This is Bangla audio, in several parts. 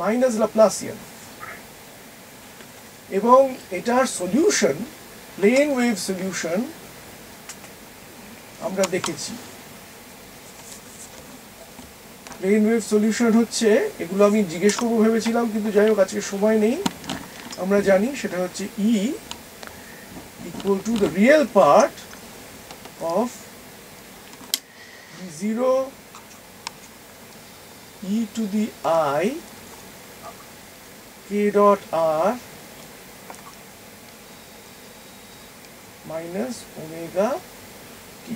মাইনাস ল্যাপ্লাসিয়ান, এবং এটার সলিউশন প্লেন ওয়েভ সলিউশন আমরা দেখেছি। প্লেন ওয়েভ সলিউশন হচ্ছে, এগুলো আমি জিজ্ঞেস করবো ভেবেছিলাম কিন্তু যাই হোক আজকে সময় নেই, আমরা জানি সেটা হচ্ছে E equal to the real part of V0 e to the I k dot r minus omega t,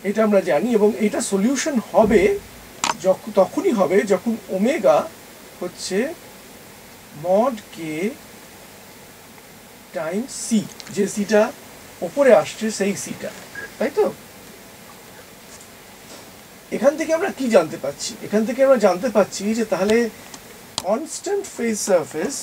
এটা আমরা জানি, এবং এটা সলিউশন হবে তখনই হবে যখন ওমেগা হচ্ছে মড কে টাইমস সি, যে সিটা ওপরে আসছে সেই সিটা, তাই তো? এখান থেকে আমরা কি জানতে পাচ্ছি? এখান থেকে আমরা জানতে পাচ্ছি যে তাহলে কনস্ট্যান্ট ফেজ সারফেস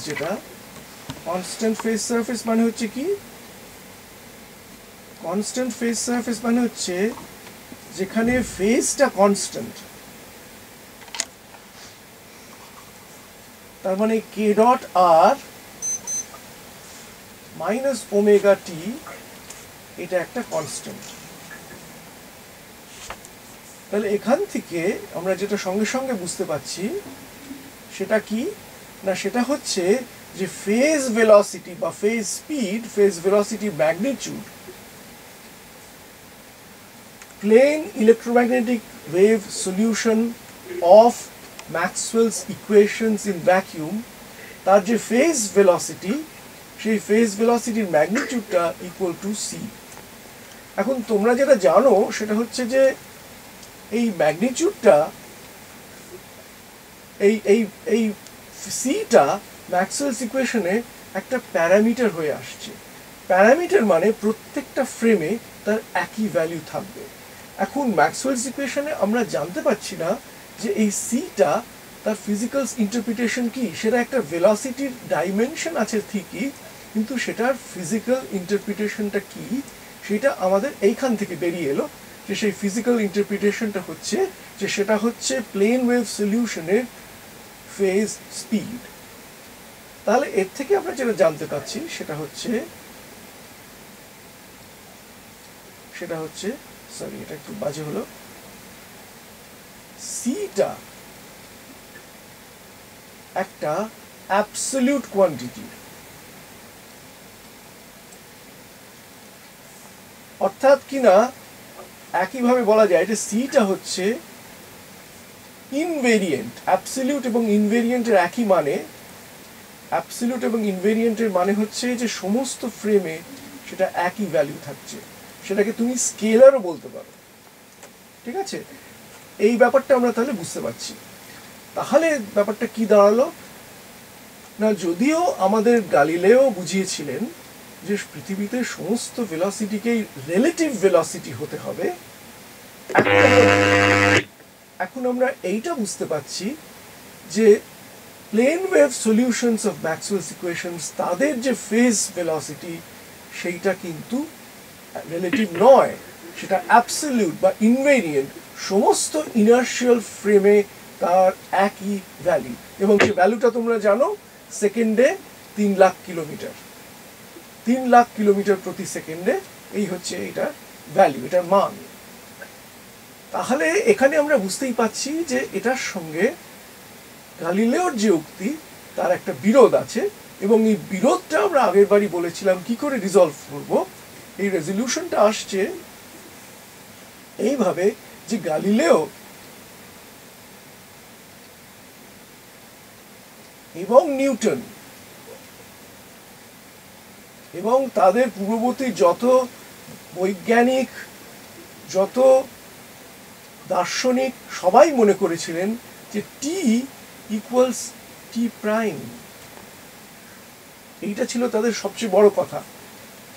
যেটা কনস্ট্যান্ট ফেজ সারফেস মানে হচ্ছে কি? কনস্ট্যান্ট ফেজ সারফেস মানে হচ্ছে যেখানে ফেজটা কনস্ট্যান্ট, তার মানে কে ডট আর মাইনাস ওমেগা টি, এটা একটা কনস্ট্যান্ট। তাহলে এখান থেকে আমরা যেটা সঙ্গে সঙ্গে বুঝতে পারছি সেটা কি না, সেটা হচ্ছে যে ফেজ ভেলোসিটি বা phase speed, phase velocity magnitude plane electromagnetic wave solution of Maxwell's equations in vacuum, তার যে ফেজ ভেলোসিটি, সেই ফেজ ভেলোসিটির ম্যাগনিটিউডটা ইকুয়াল টু সি। এখন তোমরা যেটা জানো সেটা হচ্ছে যে এই ম্যাগনিটিউডটা, এই সিটা ম্যাক্সওয়েলস ইকুয়েশনে একটা প্যারামিটার হয়ে আসছে। প্যারামিটার মানে প্রত্যেকটা ফ্রেমে তার একই ভ্যালু থাকবে। এখন ম্যাক্সওয়েলস ইকুয়েশনে আমরা জানতে পারছি না যে এই সিটা তার ফিজিক্যাল ইন্টারপ্রিটেশন কি, সেটা একটা ভেলোসিটির ডাইমেনশন আছে ঠিকই, কিন্তু সেটার ফিজিক্যাল ইন্টারপ্রিটেশনটা কি সেটা আমাদের এইখান থেকে বেরিয়ে এলো যে সেই ফিজিক্যাল ইন্টারপ্রিটেশনটা হচ্ছে যে সেটা হচ্ছে প্লেন ওয়েভ সলিউশনের ফেজ স্পিড। তাহলে এর থেকে আমরা যেটা জানতে পারছি সেটা হচ্ছে সরি এটা একটু বাজে হলো, সিটা একটা অ্যাবসলিউট কোয়ান্টিটি, অর্থাৎ কিনা একইভাবে বলা যায় যে সিটা হচ্ছে ইনভেরিয়েন্ট। অ্যাবসলিউট এবং ইনভেরিয়েন্টের একই মানে, অ্যাবসলিউট এবং ইনভেরিয়েন্টের মানে হচ্ছে যে সমস্ত ফ্রেমে সেটা একই ভ্যালু থাকছে, সেটাকে তুমি স্কেলারও বলতে পারো, ঠিক আছে? এই ব্যাপারটা আমরা তাহলে বুঝতে পারছি। তাহলে ব্যাপারটা কি দাঁড়ালো না, যদিও আমাদের গালিলেও বুঝিয়েছিলেন যে পৃথিবীতে সমস্ত ভেলোসিটিকেই রিলেটিভ ভেলোসিটি হতে হবে, এখন আমরা এইটা বুঝতে পারছি যে plane wave solutions of Maxwell's equations, তাদের যে ফেজ ভেলোসিটি সেইটা কিন্তু রিলেটিভ নয়, সেটা অ্যাবসলিউট বা ইনভেরিয়েন্ট। সমস্ত ইনার্শিয়াল ফ্রেমে তার একই ভ্যালু, এবং সেই ভ্যালুটা তোমরা জানো সেকেন্ডে 3 লাখ কিলোমিটার, 3 লাখ কিলোমিটার প্রতি সেকেন্ডে, এই হচ্ছে এটার ভ্যালু, এটার মান। তাহলে এখানে আমরা বুঝতেই পাচ্ছি যে এটার সঙ্গে গালিলেওর যে উক্তি তার একটা বিরোধ আছে, এবং এই বিরোধটা আমরা আগের বারই বলেছিলাম কি করে রিজলভ করব। এই রেজলিউশনটা আসছে এইভাবে যে গালিলেও এবং নিউটন এবং তাদের পূর্ববর্তী যত বৈজ্ঞানিক, যত দার্শনিক, সবাই মনে করেছিলেন যে টি ইকুয়ালস টি প্রাইম, এইটা ছিল তাদের সবচেয়ে বড় কথা।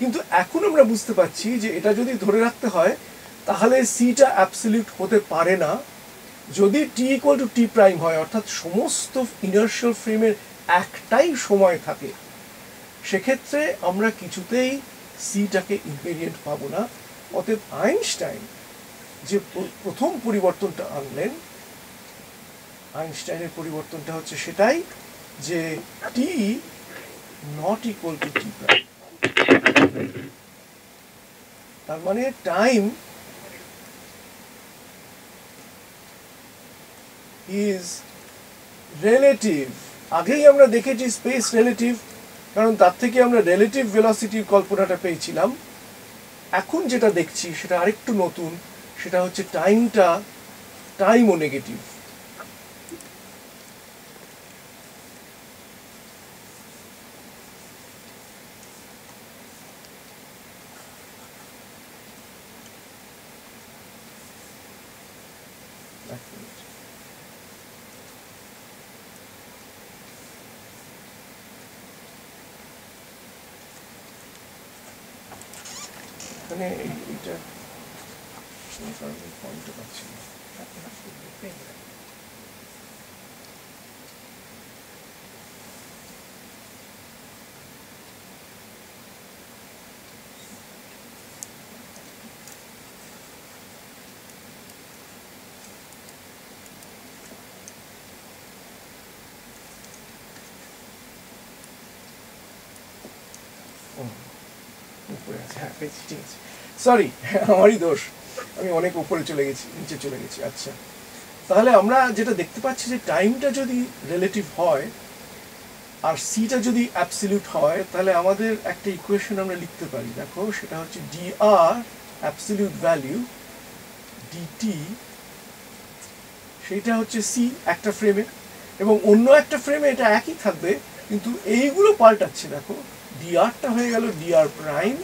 কিন্তু এখন আমরা বুঝতে পারছি যে এটা যদি ধরে রাখতে হয় তাহলে সিটা অ্যাবসলিউট হতে পারে না, যদি T equal to t prime হয়, অর্থাৎ সমস্ত ইনার্শিয়াল ফ্রেমের একটাই সময় থাকে, সেক্ষেত্রে আমরা কিছুতেই সিটাকে ইনভেরিয়েন্ট পাবো না। অতএব আইনস্টাইন যে প্রথম পরিবর্তনটা আনলেন, আইনস্টাইনের পরিবর্তনটা হচ্ছে সেটাই যে t not equal to t prime. তার মানে টাইম ইজ রিলেটিভ। আগেই আমরা দেখেছি স্পেস রিলেটিভ, কারণ তার থেকে আমরা রিলেটিভ ভেলোসিটির কল্পনাটা পেয়েছিলাম। এখন যেটা দেখছি সেটা আরেকটু নতুন, সেটা হচ্ছে টাইমও নেগেটিভ। মানে এইটা পয়েন্টটা পাচ্ছি না। উপরে আছে, হ্যাঁ পেয়েছি, ঠিক আছে, সরি আমারই দোষ, আমি অনেক উপরে চলে গেছি, নিচে চলে গেছি। আচ্ছা, তাহলে আমরা যেটা দেখতে পাচ্ছি যে টাইমটা যদি রিলেটিভ হয় আর সিটা যদি অ্যাবসলিউট হয়, তাহলে আমাদের একটা ইকুয়েশন আমরা লিখতে পারি, দেখো সেটা হচ্ছে dr অ্যাবসলিউট ভ্যালু dt, সেইটা হচ্ছে সি একটা ফ্রেমে, এবং অন্য একটা ফ্রেমে এটা একই থাকবে, কিন্তু এইগুলো পাল্টাচ্ছে। দেখো dr-টা হয়ে গেল dr প্রাইম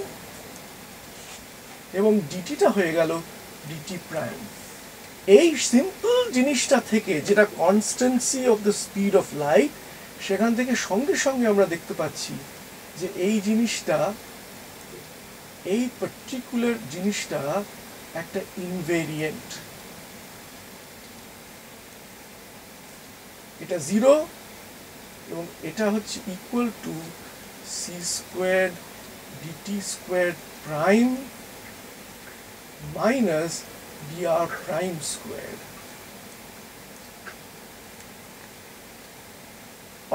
এবং dt-টা হয়ে গেল dt প্রাইম। এই সিম্পল জিনিসটা থেকে, যেটা constancy of the speed of light, সেখান থেকে সঙ্গে সঙ্গে আমরা দেখতে পাচ্ছি যে এই জিনিসটা, এই পার্টিকুলার জিনিসটা একটা ইনভেরিয়েন্ট। এটা 0 এবং এটা হচ্ছে equal to c square dt square prime minus dr prime square.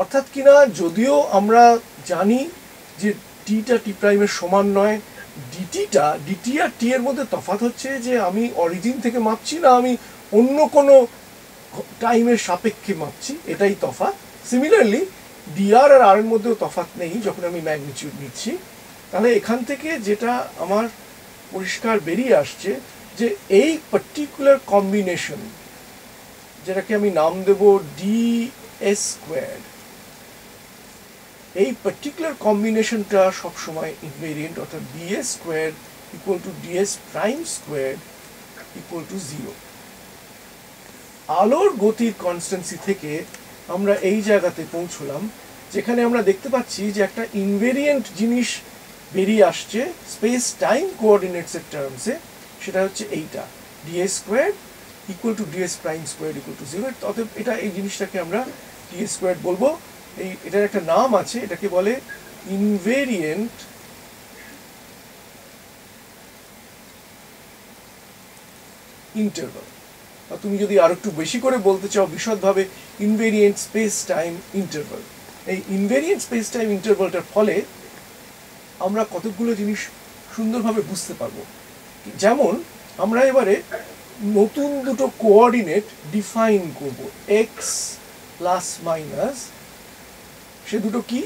অর্থাৎ কিনা, যদিও আমরা জানি যে টিটা টি প্রাইমের সমান নয়, ডিটি আর টি এর মধ্যে তফাৎ হচ্ছে যে আমি অরিজিন থেকে মাপছি না আমি অন্য কোনো টাইমের সাপেক্ষে মাপছি, এটাই তফাৎ। সিমিলারলি ডিআর আর আর এর মধ্যেও তফাৎ নেই যখন আমি ম্যাগনিটিউড নিচ্ছি। তাহলে এখান থেকে যেটা আমার পরিষ্কার বেরিয়ে আসছে যে এই পার্টিকুলার কম্বিনেশন, যেটাকে আমি নাম দেব ডিএস স্কোয়ার, এই পার্টিকুলার কম্বিনেশনটা সবসময় ইনভেরিয়েন্ট, অর্থাৎ DS square equal to DS prime square equal to 0। আলোর গতির কনস্ট্যান্সি থেকে আমরা এই জায়গাতে পৌঁছলাম, যেখানে আমরা দেখতে পাচ্ছি যে একটা ইনভেরিয়েন্ট জিনিস বেরিয়ে আসছে স্পেস টাইম কোঅর্ডিনেটসের টার্মসে, সেটা হচ্ছে এইটা DS square equal to DS prime square equal to 0। অতএব এটা, এই জিনিসটাকে আমরা ডিএস স্কোয়ার বলবো। এটার একটা নাম আছে, এটাকে বলে ইনভেরিয়েন্ট ইন্টারভাল। তুমি যদি আরো একটু বেশি করে বলতে চাও বিশদভাবে, ইনভেরিয়েন্ট স্পেস টাইম ইন্টারভাল। এই ইনভেরিয়েন্ট স্পেস টাইম ইন্টারভালটার ফলে আমরা কতগুলো জিনিস সুন্দরভাবে বুঝতে পারবো। যেমন আমরা এবারে নতুন দুটো কোঅর্ডিনেট ডিফাইন করব, এক্স প্লাস মাইনাস। সে দুটো কি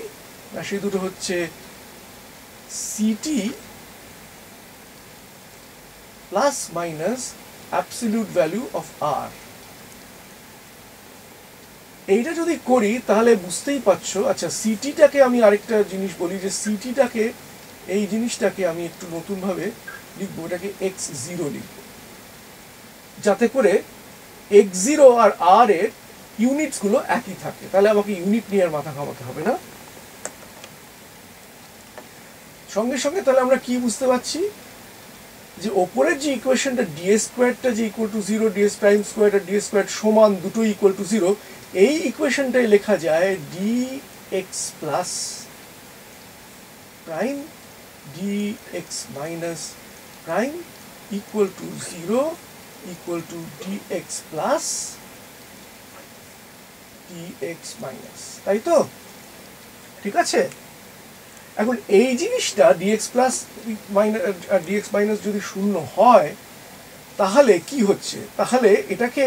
না, সে দুটো হচ্ছে c t plus minus absolute value of r. এইটা যদি করি তাহলে বুঝতেই পারছো। আচ্ছা, সিটিটাকে আমি আরেকটা জিনিস বলি, যে সিটিটাকে, এই জিনিসটাকে আমি একটু নতুনভাবে লিখবো, এটাকে x0 লিখবো, যাতে করে x0 আর r এর ইউনিটস গুলো একই থাকে, তাহলে আমাকে ইউনিট নিয়ে আর মাথা ঘামাতে হবে না। সঙ্গে সঙ্গে তাহলে আমরা কি বুঝতে পারছি যে ওপরের যে ইকুয়েশনটা ডিএস স্কোয়ারটা যে equal to zero, ds prime square আর ডিএস স্কোয়ার সমান দুটো ইকুয়াল টু জিরো, এই ইকুয়েশনটাই লেখা যায় d x plus prime dx minus prime equal to 0 equal to dx plus dx minus, তাই তো? ঠিক আছে, এখন এই জিনিসটা dx plus dx minus যদি শূন্য হয় তাহলে কি হচ্ছে, তাহলে এটাকে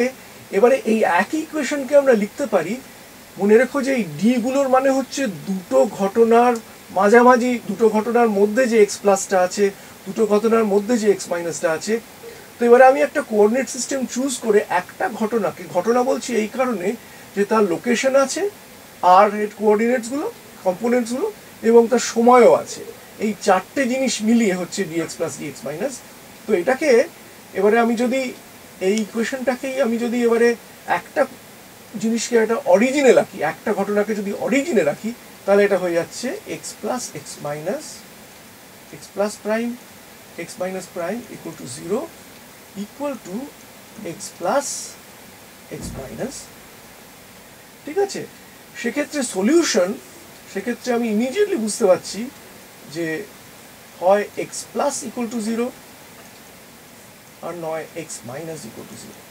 এবারে এই একই ইকুয়েশনকে আমরা লিখতে পারি, মনে রেখো যে এই ডি গুলোর মানে হচ্ছে দুটো ঘটনার মাঝামাঝি, দুটো ঘটনার মধ্যে যে এক্স প্লাসটা আছে, দুটো ঘটনার মধ্যে যে এক্স মাইনাসটা আছে। তো এবারে আমি একটা কোঅর্ডিনেট সিস্টেম চুজ করে একটা ঘটনাকে, ঘটনা বলছি এই কারণে যে তার লোকেশন আছে আর এর কোঅর্ডিনেটসগুলো, কম্পোনেন্টসগুলো, এবং তার সময়ও আছে, এই চারটে জিনিস মিলিয়ে হচ্ছে ডিএক্স প্লাস ডিএক্স মাইনাস। তো এটাকে এবারে আমি যদি এই ইকুয়েশনটাকেই আমি যদি এবারে একটা জিনিসকে একটা অরিজিনে রাখি, একটা ঘটনাকে যদি অরিজিনে রাখি, তাহলে এটা হয়ে যাচ্ছে x plus x minus x plus prime x minus prime equal to zero equal to x plus x minus. ঠিক আছে, সেক্ষেত্রে সলিউশন, সেক্ষেত্রে আমি ইমিডিয়েটলি বুঝতে পারছি যে হয় x plus equal to zero আর নয় x minus equal to zero.